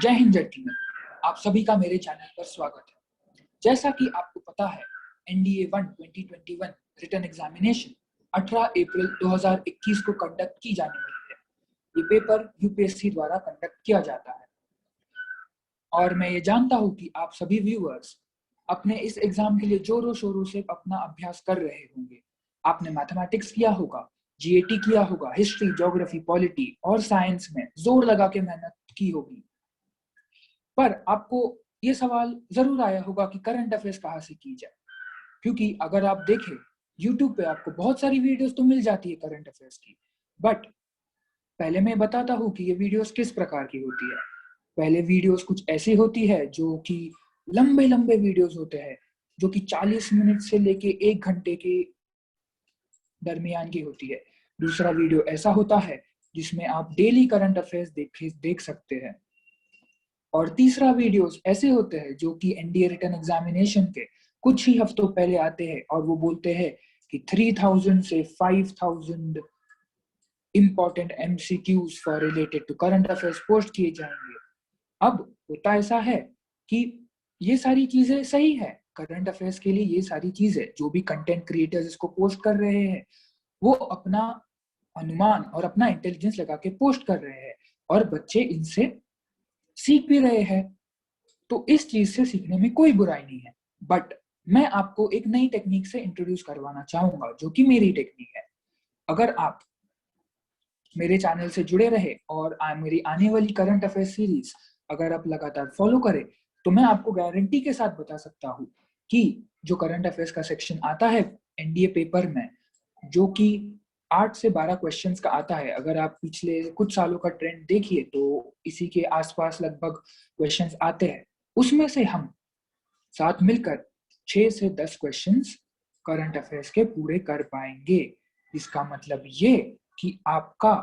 जय हिंद जेंटलमैन, आप सभी का मेरे चैनल पर स्वागत है। जैसा कि आपको पता है, NDA 1 2021 रिटन एग्जामिनेशन 18 अप्रैल 2021 को कंडक्ट की जाने वाली है। ये पेपर यूपीएससी द्वारा कंडक्ट किया जाता है और मैं ये जानता हूँ कि आप सभी व्यूअर्स अपने इस एग्जाम के लिए जोरों शोरों से अपना अभ्यास कर रहे होंगे। आपने मैथमेटिक्स किया होगा, जीएटी किया होगा, हिस्ट्री, ज्योग्राफी, पॉलिटी और साइंस में जोर लगा के मेहनत की होगी। पर आपको ये सवाल जरूर आया होगा कि करंट अफेयर्स कहाँ से की जाए, क्योंकि अगर आप देखें यूट्यूब पे आपको बहुत सारी वीडियोस तो मिल जाती है करंट अफेयर्स की। बट पहले मैं बताता हूँ कि ये वीडियोस किस प्रकार की होती है। पहले वीडियोस कुछ ऐसी होती है जो कि लंबे लंबे वीडियोस होते हैं, जो कि 40 मिनट से लेके 1 घंटे के दरमियान की होती है। दूसरा वीडियो ऐसा होता है जिसमें आप डेली करंट अफेयर्स देख सकते हैं। और तीसरा वीडियोस ऐसे होते हैं जो कि एनडीए रिटन एग्जामिनेशन के कुछ ही हफ्तों पहले आते हैं और वो बोलते हैं कि 3000 से 5000 important MCQs for related to current affairs post किए जाएंगे। अब होता ऐसा है कि ये सारी चीजें सही है, करंट अफेयर्स के लिए ये सारी चीजें जो भी कंटेंट क्रिएटर्स इसको पोस्ट कर रहे हैं वो अपना अनुमान और अपना इंटेलिजेंस लगा के पोस्ट कर रहे हैं और बच्चे इनसे सीख भी रहे हैं। तो इस चीज से सीखने में कोई बुराई नहीं है। बट मैं आपको एक नई टेक्निक से इंट्रोड्यूस करवाना चाहूंगा जो कि मेरी टेक्निक है। अगर आप मेरे चैनल से जुड़े रहे और मेरी आने वाली करंट अफेयर सीरीज अगर आप लगातार फॉलो करें तो मैं आपको गारंटी के साथ बता सकता हूँ कि जो करंट अफेयर्स का सेक्शन आता है एनडीए पेपर में, जो कि 8 से 12 क्वेश्चंस का आता है, अगर आप पिछले कुछ सालों का ट्रेंड देखिए तो इसी के आसपास लगभग क्वेश्चंस आते हैं। उसमें से हम साथ मिलकर 6 से 10 क्वेश्चंस करंट अफेयर्स के पूरे कर पाएंगे। इसका मतलब ये कि आपका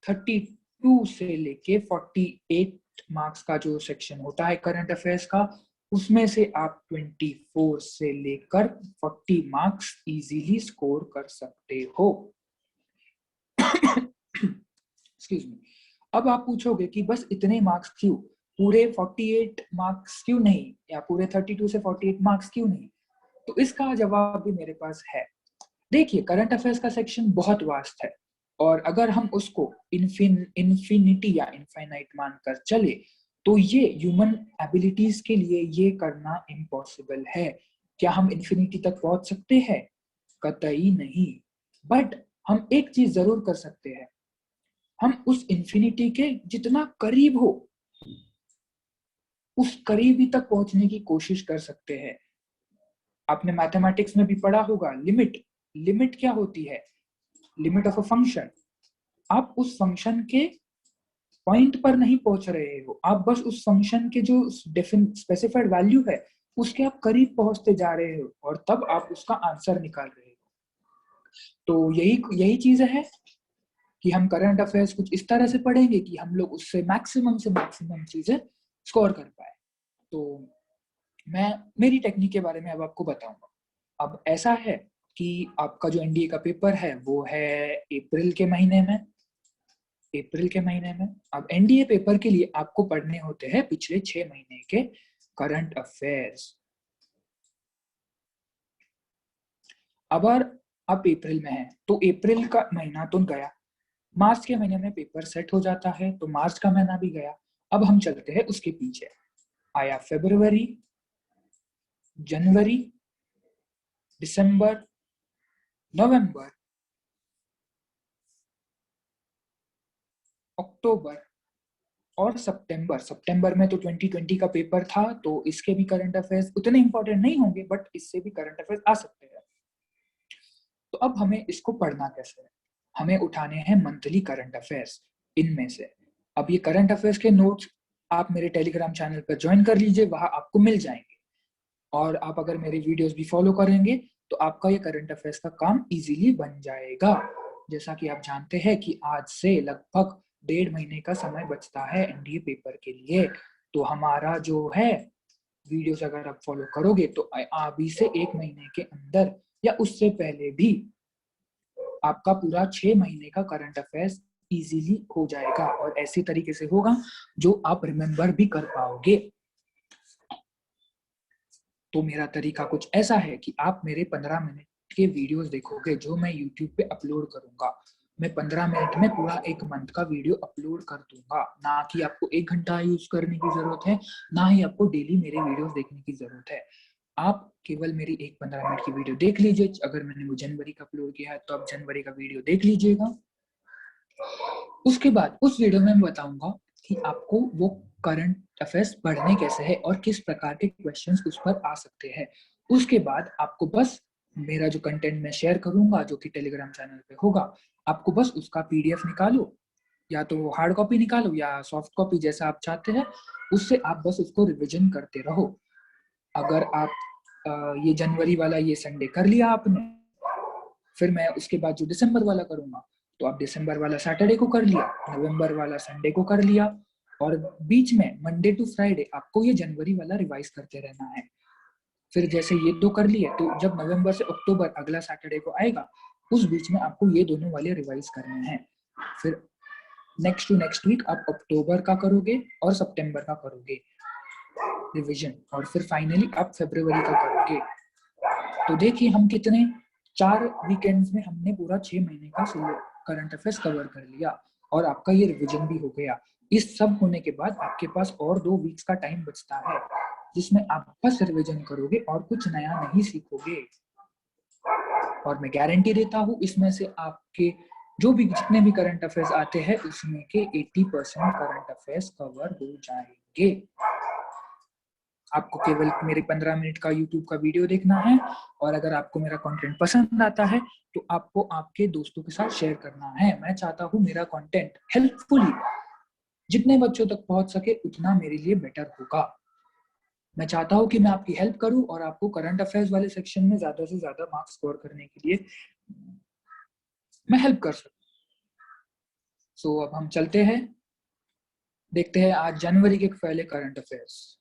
32 से लेके 48 मार्क्स का जो सेक्शन होता है करंट अफेयर्स का, उसमें से आप 24 से लेकर 40 मार्क्स इजीली स्कोर कर सकते हो। Excuse me. अब आप पूछोगे कि बस इतने मार्क्स क्यों, पूरे 48 मार्क्स क्यों नहीं, या पूरे 32 से 48 मार्क्स क्यों नहीं? तो इसका जवाब भी मेरे पास है। देखिए, करंट अफेयर्स का सेक्शन बहुत वास्ट है और अगर हम उसको इन्फिनिटी या इनफाइनाइट मानकर चले तो ये ह्यूमन एबिलिटीज के लिए ये करना इम्पॉसिबल है। क्या हम इन्फिनिटी तक पहुंच सकते हैं? कतई नहीं। बट हम एक चीज जरूर कर सकते हैं, हम उस इन्फिनिटी के जितना करीब हो उस करीबी तक पहुंचने की कोशिश कर सकते हैं। आपने मैथमेटिक्स में भी पढ़ा होगा, लिमिट। लिमिट क्या होती है? Limit of a function. आप उस फंक्शन के पॉइंट पर नहीं पहुंच रहे हो, आप बस उस फंक्शन के जो स्पेसिफाइड वैल्यू है उसके आप करीब पहुंचते जा रहे हो और तब आप उसका आंसर निकाल रहे हो। तो यही यही चीज है कि हम करंट अफेयर्स कुछ इस तरह से पढ़ेंगे कि हम लोग उससे मैक्सिमम से मैक्सिमम चीजें स्कोर कर पाए। तो मैं मेरी टेक्निक के बारे में अब आपको बताऊंगा। अब ऐसा है कि आपका जो एनडीए का पेपर है वो है अप्रैल के महीने में। अप्रैल के महीने में अब एनडीए पेपर के लिए आपको पढ़ने होते हैं पिछले 6 महीने के करंट अफेयर्स। अब अगर आप अप्रैल में हैं तो अप्रैल का महीना तो गया, मार्च के महीने में पेपर सेट हो जाता है तो मार्च का महीना भी गया। अब हम चलते हैं उसके पीछे। आया फरवरी, जनवरी, दिसंबर, नवंबर, अक्टूबर और सितंबर। सितंबर में तो 2020 का पेपर था तो इसके भी करंट अफेयर्स उतने इंपॉर्टेंट नहीं होंगे, बट इससे भी करंट अफेयर्स आ सकते हैं। तो अब हमें इसको पढ़ना कैसे है? हमें उठाने हैं मंथली करंट अफेयर्स इनमें से। अब ये करंट अफेयर्स के नोट्स आप मेरे टेलीग्राम चैनल पर ज्वाइन कर लीजिए, वहां आपको मिल जाएंगे। और आप अगर मेरी वीडियोस भी फॉलो करेंगे तो आपका ये करंट अफेयर्स का काम इजीली बन जाएगा। जैसा कि आप जानते हैं कि आज से लगभग 1.5 महीने का समय बचता है एनडीए पेपर के लिए। तो हमारा जो है वीडियोस अगर आप फॉलो करोगे तो अभी से 1 महीने के अंदर या उससे पहले भी आपका पूरा 6 महीने का करंट अफेयर्स इजीली हो जाएगा और ऐसे तरीके से होगा जो आप रिमेम्बर भी कर पाओगे। तो मेरा तरीका कुछ ऐसा है कि आप मेरे 15 मिनट के वीडियोस देखोगे जो मैं YouTube पे अपलोड करूंगा। मैं 15 मिनट में पूरा 1 मंथ का वीडियो अपलोड कर दूंगा। ना कि आपको 1 घंटा यूज करने की जरूरत है, ना ही आपको डेली मेरे वीडियोस देखने की जरूरत है। आप केवल मेरी एक 15 मिनट की वीडियो देख लीजिए। अगर मैंने वो जनवरी का अपलोड किया है तो आप जनवरी का वीडियो देख लीजिएगा। उसके बाद उस वीडियो में मैं बताऊंगा कि आपको वो करंट अफेयर्स पढ़ने कैसे है और किस प्रकार के क्वेश्चंस उस पर आ सकते हैं। उसके बाद आपको बस मेरा जो कंटेंट मैं शेयर करूंगा जो कि टेलीग्राम चैनल पे होगा, आपको बस उसका पीडीएफ निकालो, या तो हार्ड कॉपी निकालो या सॉफ्ट कॉपी जैसा आप चाहते हैं, उससे आप बस उसको रिविजन करते रहो। अगर आप ये जनवरी वाला ये संडे कर लिया आपने, फिर मैं उसके बाद जो दिसंबर वाला करूंगा तो आप दिसंबर वाला सैटरडे को कर लिया, नवंबर वाला संडे को कर लिया, और बीच में मंडे टू फ्राइडे आपको ये जनवरी वाला रिवाइज करते रहना है। फिर जैसे ये 2 कर लिए तो जब नवंबर से अक्टूबर अगला सैटरडे को आएगा उस बीच में आपको ये दोनों वाले रिवाइज करने हैं। फिर नेक्स्ट टू नेक्स्ट वीक आप अक्टूबर का करोगे और सितंबर का करोगे रिवीजन, और फिर फाइनली आप फरवरी का करोगे। तो देखिए हम कितने 4 वीकेंड्स में हमने पूरा 6 महीने का करंट अफेयर्स कवर कर लिया और आपका ये रिवीजन भी हो गया। इस सब होने के बाद आपके पास और 2 वीक्स का टाइम बचता है जिसमें आप बस रिवीजन करोगे और कुछ नया नहीं सीखोगे। और मैं गारंटी देता हूँ इसमें से आपके जो भी जितने भी करंट अफेयर्स आते हैं उसमें के 80% करंट अफेयर्स कवर हो जाएंगे। आपको केवल मेरे 15 मिनट का YouTube का वीडियो देखना है, और अगर आपको मेरा कंटेंट पसंद आता है तो आपको आपके दोस्तों के साथ शेयर करना है। मैं चाहता हूँ मेरा कंटेंट हेल्पफुली जितने बच्चों तक पहुंच सके उतना मेरे लिए बेटर होगा। मैं चाहता हूँ कि मैं आपकी हेल्प करूँ और आपको करंट अफेयर्स वाले सेक्शन में ज्यादा से ज्यादा मार्क्स स्कोर करने के लिए मैं हेल्प कर सकूँ। सो अब हम चलते हैं, देखते हैं आज जनवरी के पहले करंट अफेयर्स।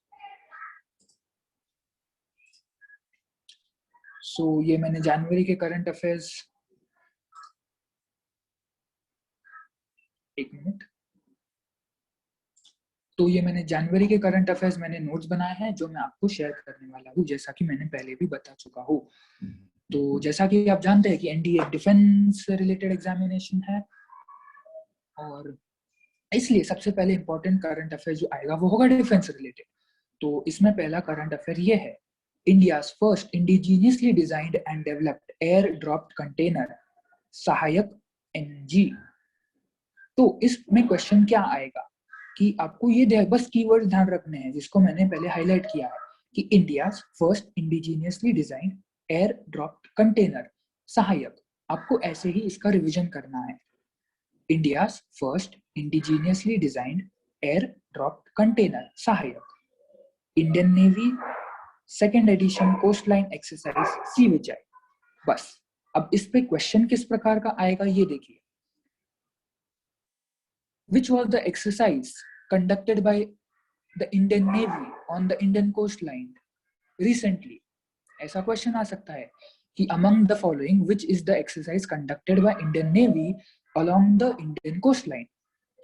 ये मैंने जनवरी के करंट अफेयर्स, एक मिनट, तो ये मैंने जनवरी के करंट अफेयर्स मैंने नोट्स बनाए हैं जो मैं आपको शेयर करने वाला हूँ, जैसा कि मैंने पहले भी बता चुका हूँ। तो जैसा कि आप जानते हैं कि एनडीए एक डिफेंस रिलेटेड एग्जामिनेशन है, और इसलिए सबसे पहले इंपॉर्टेंट करंट अफेयर जो आएगा वो होगा डिफेंस रिलेटेड। तो इसमें पहला करंट अफेयर ये है, India's first indigenously designed and developed air dropped container सहायक एनजी। तो इसमें क्वेश्चन क्या आएगा कि आपको ये बस कीवर्ड ध्यान रखने हैं जिसको मैंने पहले हाईलाइट किया है कि India's first indigenously designed air dropped container Sahayak. आपको ऐसे ही इसका रिवीजन करना है। India's first indigenously designed air dropped container Sahayak, Indian navy second edition coastline exercise sea Vijay. बस अब इस पे क्वेश्चन किस प्रकार का आएगा ये देखिए। Which was the exercise conducted by the Indian Navy on the Indian coastline recently? ऐसा क्वेश्चन आ सकता है कि among the following which is the exercise conducted by Indian Navy along the Indian coastline?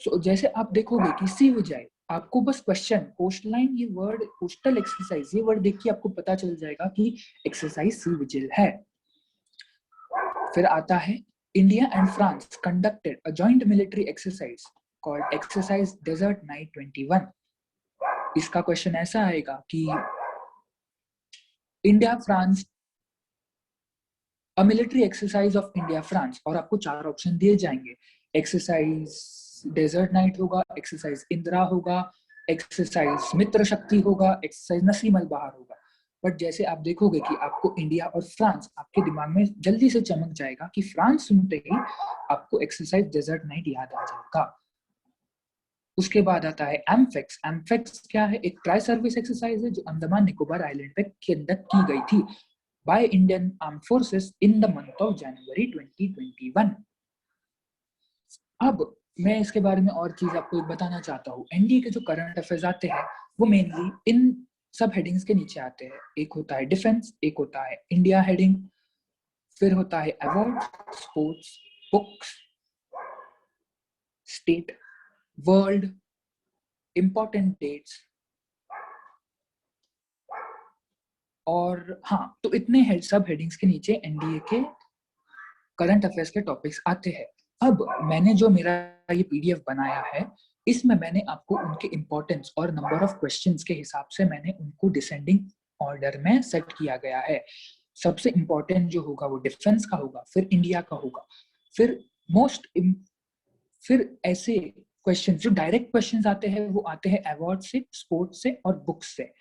So जैसे आप देखोगे कि सी विजय, आपको बस क्वेश्चन कोस्ट लाइन ये वर्ड कोस्टल एक्सरसाइज ये वर्ड देख के आपको पता चल जाएगा कि एक्सरसाइज सी विजिल है। फिर आता है India and France conducted a joint military exercise called exercise desert night 21। इसका क्वेश्चन ऐसा आएगा कि India France a military exercise of India France, और आपको 4 ऑप्शन दिए जाएंगे। एक्सरसाइज डेजर्ट नाइट होगा, एक्सरसाइज इंदिरा होगा, एक्सरसाइज मित्र शक्ति होगा, एक्सरसाइज नसीम अल बहार होगा। बट जैसे आप देखोगे कि आपको इंडिया और फ्रांस आपके दिमाग में जल्दी से चमक जाएगा कि फ्रांस सुनते ही आपको एक्सरसाइज डेजर्ट नाइट याद आ जाएगा। उसके बाद आता है एम्फेक्स। एम्फेक्स क्या है? एक ट्राई सर्विस एक्सरसाइज है जो अंडमान निकोबार आइलैंड पे कंडक्ट की गई थी by Indian arm forces in the month of January 2021। अब मैं इसके बारे में और चीज आपको बताना चाहता हूँ। एनडीए के जो करंट अफेयर्स आते हैं वो मेनली इन सब हेडिंग्स के नीचे आते हैं। एक होता है डिफेंस, एक होता है इंडिया हेडिंग, फिर होता है award, sports, books, state, world, important dates, और हाँ, तो इतने सब हेडिंग्स के नीचे एनडीए के करंट अफेयर्स के टॉपिक्स आते हैं। अब मैंने जो मेरा ये पीडीएफ बनाया है, इसमें मैंने आपको उनके इंपॉर्टेंस और नंबर ऑफ क्वेश्चंस के हिसाब से मैंने उनको डिसेंडिंग ऑर्डर में सेट किया गया है। सबसे इंपॉर्टेंट जो होगा वो डिफेंस का होगा, फिर इंडिया का होगा, फिर ऐसे क्वेश्चन जो डायरेक्ट क्वेश्चन आते हैं वो आते हैं अवार्ड से, स्पोर्ट्स से और बुक्स से,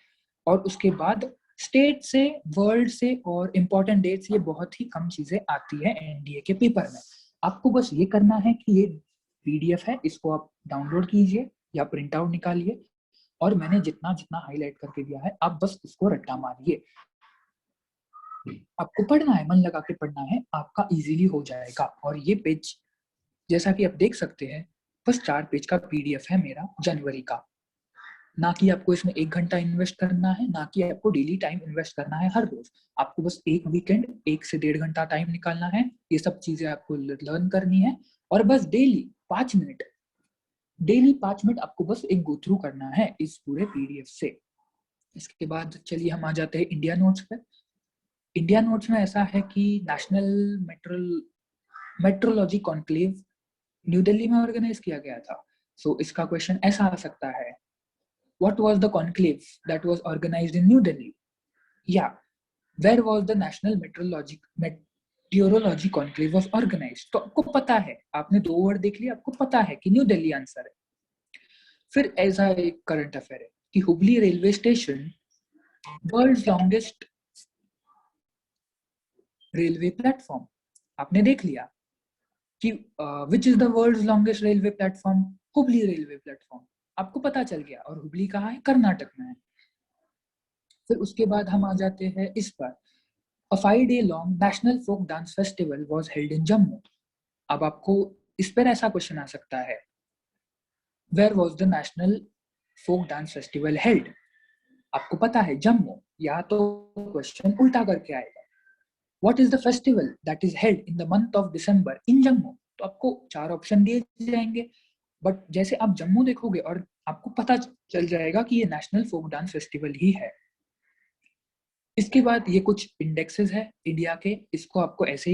और उसके बाद स्टेट से, वर्ल्ड से और इंपॉर्टेंट डेट्स। ये बहुत ही कम चीजें आती है एनडीए के पेपर में। आपको बस ये करना है कि ये पीडीएफ है, इसको आप डाउनलोड कीजिए या प्रिंट आउट निकालिए, और मैंने जितना जितना हाईलाइट करके दिया है आप बस उसको रट्टा मारिए। आपको पढ़ना है, मन लगा के पढ़ना है, आपका इजीली हो जाएगा। और ये पेज जैसा कि आप देख सकते हैं, बस 4 पेज का पीडीएफ है मेरा जनवरी का। ना कि आपको इसमें 1 घंटा इन्वेस्ट करना है, ना कि आपको डेली टाइम इन्वेस्ट करना है हर रोज। आपको बस एक वीकेंड 1 से 1.5 घंटा टाइम निकालना है, ये सब चीजें आपको लर्न करनी है, और बस डेली 5 मिनट आपको बस एक गो थ्रू करना है इस पूरे पीडीएफ से। इसके बाद चलिए हम आ जाते हैं इंडिया नोट्स पे। इंडिया नोट्स में ऐसा है कि national metrology conclave new Delhi में ऑर्गेनाइज किया गया था। सो इसका क्वेश्चन ऐसा आ सकता है, what was the conclave that was organized in New Delhi? Yeah, where was the National Meteorology Conclave was organized? तो आपको पता है, आपने 2 वर्ड देख लिया, आपको पता है कि न्यू दिल्ली आंसर है। फिर ऐसा एक करंट अफेयर है कि Hubli railway station world's longest railway platform, आपने देख लिया कि which is the world's longest railway platform, Hubli railway platform, आपको पता चल गया। और हुबली कहाँ है? कर्नाटक में है। फिर उसके बाद हम आ जाते हैं इस पर, A 5-day long national folk dance festival was held in Jammu. अब आपको इस पर ऐसा क्वेश्चन आ सकता है, Where was the national folk dance festival held? आपको पता है जम्मू, या तो क्वेश्चन उल्टा करके आएगा, What is the festival that is held in the month of December in Jammu? तो आपको 4 ऑप्शन दिए जाएंगे, बट जैसे आप जम्मू देखोगे और आपको पता चल जाएगा कि ये नेशनल फोक डांस फेस्टिवल ही है। इसके बाद ये कुछ इंडेक्सेस है इंडिया के, इसको आपको ऐसे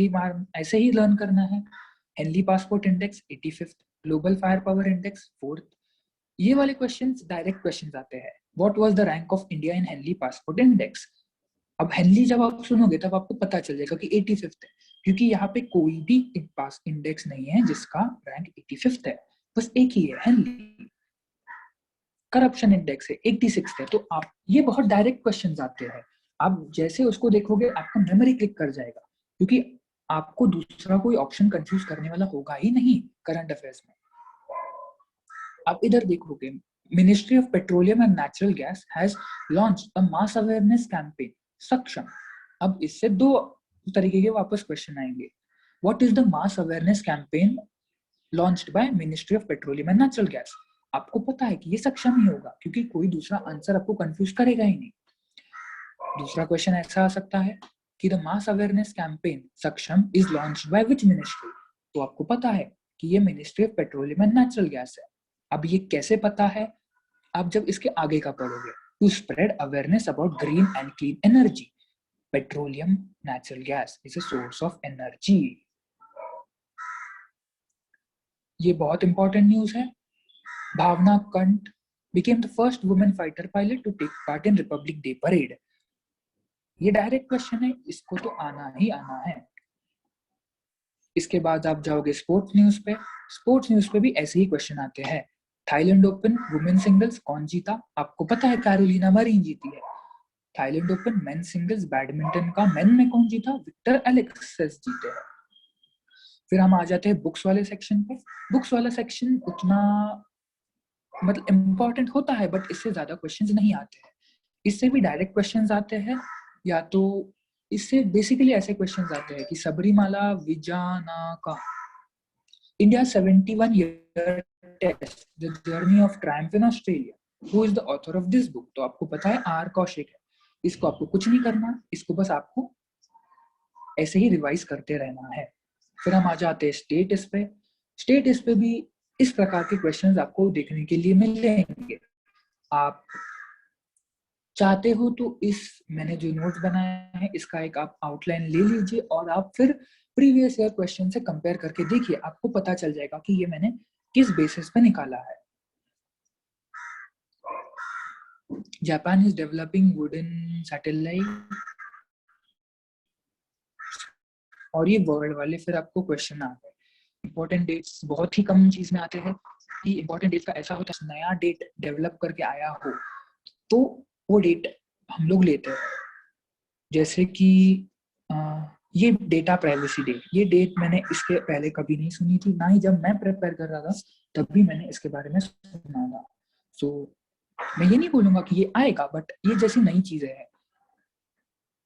ही लर्न करना है। Henley passport index 85th, global fire power index 4th। ये वाले क्वेश्चंस डायरेक्ट क्वेश्चंस आते हैं, what was the rank of India in Henley passport index. अब हेनली जब आप सुनोगे तब आपको पता चल जाएगा कि 85th है, क्योंकि यहाँ पे कोई भी पास इंडेक्स नहीं है जिसका रैंक 85th है, बस एक ही है, हेनली। करप्शन इंडेक्स है 86th है। तो आप, ये बहुत डायरेक्ट क्वेश्चंस आते हैं, आप जैसे उसको देखोगे आपका मेमोरी क्लिक कर जाएगा, क्योंकि आपको दूसरा कोई ऑप्शन कंफ्यूज करने वाला होगा ही नहीं करंट अफेयर्स में। आप इधर देखोगे, ministry of petroleum and natural gas has launched a mass awareness campaign सक्षम। अब इससे 2 तरीके के वापस क्वेश्चन आएंगे, what is the mass awareness campaign launched by ministry of petroleum and natural gas. आपको पता है कि ये सक्षम ही होगा, क्योंकि कोई दूसरा आंसर आपको कंफ्यूज करेगा ही नहीं। दूसरा क्वेश्चन ऐसा आ सकता है कि द मास अवेयरनेस कैंपेन सक्षम is launched by which ministry. तो आपको पता है कि ये ministry of petroleum and natural gas है। अब ये कैसे पता है? आप जब इसके आगे का पढ़ोगे, to spread awareness about green and clean energy, petroleum natural gas is a source of energy. ये बहुत इंपॉर्टेंट न्यूज है। भावना कंठ became the first woman fighter pilot to take part in Republic Day parade. ये direct question है, इसको तो आना ही आना है। इसके बाद आप जाओगे स्पोर्ट्स न्यूज पे। स्पोर्ट्स न्यूज पे भी ऐसे ही क्वेश्चन आते हैं। थाईलैंड ओपन वुमेन सिंगल्स कौन जीता? आपको पता है कैरोलिना मरीन जीती है। Thailand open main singles badminton का मेन में कौन जीता? विक्टर एलेक्सिस जीते हैं। फिर हम आ जाते हैं बुक्स वाले सेक्शन पे। बुक्स वाला सेक्शन उतना मतलब इम्पोर्टेंट होता है, बट इससे ज्यादा क्वेश्चंस नहीं आते हैं। इससे भी डायरेक्ट क्वेश्चंस आते हैं, या तो इससे बेसिकली ऐसे क्वेश्चंस आते हैं कि सबरीमाला विजानाका India 71 year test the journey of triumph in Australia, who is the author of this book. तो आपको पता है आर कौशिक है। इसको आपको कुछ नहीं करना, इसको बस आपको ऐसे ही रिवाइज करते रहना है। फिर हम आ जाते हैं स्टेट इस पे। स्टेट इस पे भी इस प्रकार के क्वेश्चंस आपको देखने के लिए मिलेंगे। आप चाहते हो तो इस मैंने जो नोट्स बनाया है इसका एक आप आउटलाइन ले लीजिए और आप फिर प्रीवियस ईयर क्वेश्चन से कंपेयर करके देखिए, आपको पता चल जाएगा कि ये मैंने किस बेसिस पे निकाला है। Japan is developing wooden satellite, और ये वर्ल्ड वाले फिर आपको क्वेश्चन आ गए। इंपॉर्टेंट डेट्स बहुत ही कम चीज में आते हैं कि इंपॉर्टेंट डेट का ऐसा होता है नया डेट डेवलप करके आया हो तो वो डेट हम लोग लेते हैं। जैसे कि ये डेटा प्राइवेसी डे, ये डेट मैंने इसके पहले कभी नहीं सुनी थी, ना ही जब मैं प्रिपेयर कर रहा था तब भी मैंने इसके बारे में सुना था। सो मैं ये नहीं बोलूंगा कि ये आएगा, बट ये जैसी नई चीजें हैं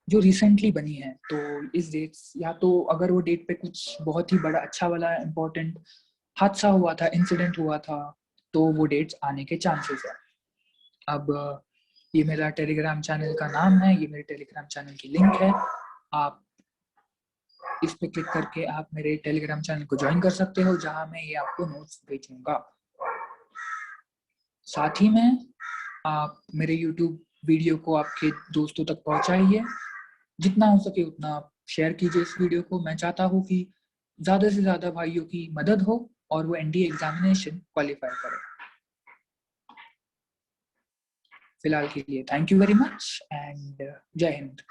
जो रिसेंटली बनी है, तो इस डेट या तो अगर वो डेट पे कुछ बहुत ही बड़ा अच्छा वाला इम्पोर्टेंट हादसा हुआ था, इंसिडेंट हुआ था, तो वो डेट्स आने के चांसेस है। अब ये मेरा टेलीग्राम चैनल का नाम है, ये मेरे टेलीग्राम चैनल की लिंक है, आप इस पे क्लिक करके आप मेरे टेलीग्राम चैनल को ज्वाइन कर सकते हो जहां मैं ये आपको नोट्स भेजूंगा। साथ ही में आप मेरे YouTube वीडियो को आपके दोस्तों तक पहुंचाइए, जितना हो सके उतना शेयर कीजिए इस वीडियो को। मैं चाहता हूँ कि ज़्यादा से ज़्यादा भाइयों की मदद हो और वो NDA एग्जामिनेशन क्वालिफाई करें। फिलहाल के लिए thank you very much and जय हिंद।